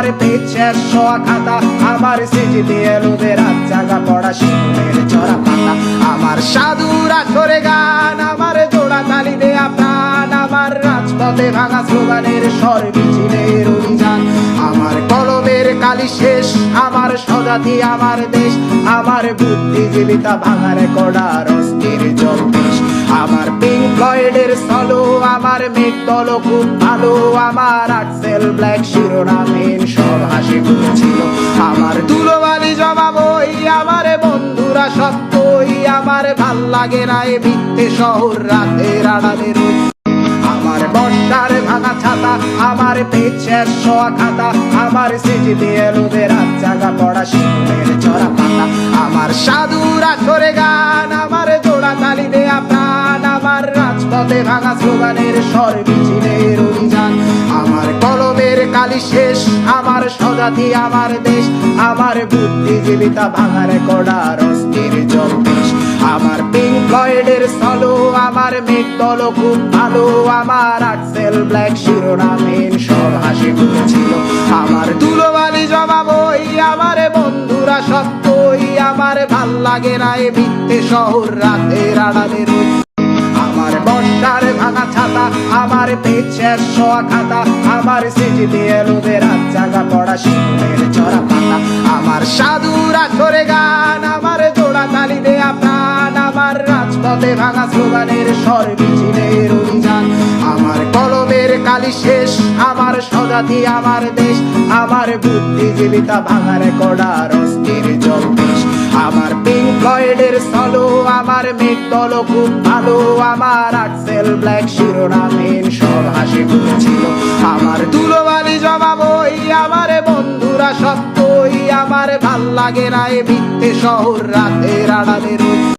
আমার পেছার শোয়া খাতা, আমার সিজিপিএল ওদের জায়গা পড়া শিশুদের চড়া পাতা, আমার সাধুরা করে গান, আমার জোড়া তালি দেয়া প্রাণ, আমার রাজপথে ভাঙা স্লোগানের স্বর মিছিলের অভিযান, আমার কলমের কালি শেষ, আমার স্বজাতি আমার দেশ, আমার বুদ্ধিজীবিতা ভাঙার কড়ার অস্থির জলদেশ, আমার পিঙ্ক ফ্লয়েডের সলো, আমার মেঘ দল খুব ভালো, আমার আর্টসেল ব্ল্যাক শিরোনামহীন সব হাসি ছিল, আমার ধুলোবালি জমা বই, আমার বন্ধুরা সত্যই, আমার ভাল লাগে না এ মিথ্যে শহর রাতের আড়ালে রই, আমার বর্ষার ভাঙা ছাতা, আমার পেছার শোয়া খাতা, আমার সিজিপিএল ওদের জায়গা পড়া শিশুদের চড়া পাতা, আমার সাধুরা করে গান, আমার জোড়া তালি দেয়া প্রাণ, আমার রাজপথে ভাঙা স্লোগানের স্বর মিছিলের অভিযান, আমার কলমের কালি শেষ, আমার স্বজাতি আমার দেশ, আমার বুদ্ধিজীবিতা ভাঙার কড়ার অস্থির জলদেশ, আমার পিঙ্ক ফ্লয়েডের সলো, আমার মেঘ দল খুব ভালো, আমার আর্টসেল ব্ল্যাক শিরোনামহীন সব হাসি ছিল, আমার ধুলোবালি জমা বই, আমার বন্ধুরা সত্যই, আমার ভাল লাগে না এ মিথ্যে শহর রাতের আড়ালে রই, আমার বর্ষার ভাঙা ছাতা, আমার পেছার শোয়া খাতা, আমার সিজিপিএল ওদের জায়গা পড়া শিশুদের চড়া পাতা, আমার সাধুরা করে গান, আমার জোড়া তালি দেয়া প্রাণ, আমার রাজপথে ভাঙা স্লোগানের স্বর মিছিলের অভিযান, আমার কলমের কালি শেষ, আমার স্বজাতি আমার দেশ, আমার বুদ্ধিজীবিতা ভাঙার কড়ার অস্থির জলদেশ, আমার পিঙ্ক ফ্লয়েডের সলো, আমার মেঘ দল খুব ভালো, আমার আর্টসেল ব্ল্যাক শিরোনামহীন সব হাসি ছিল, আমার ধুলোবালি জমা বই, আমার বন্ধুরা সত্যই, আমার ভাল লাগে না এ মিথ্যে শহর রাতের আড়ালে রই।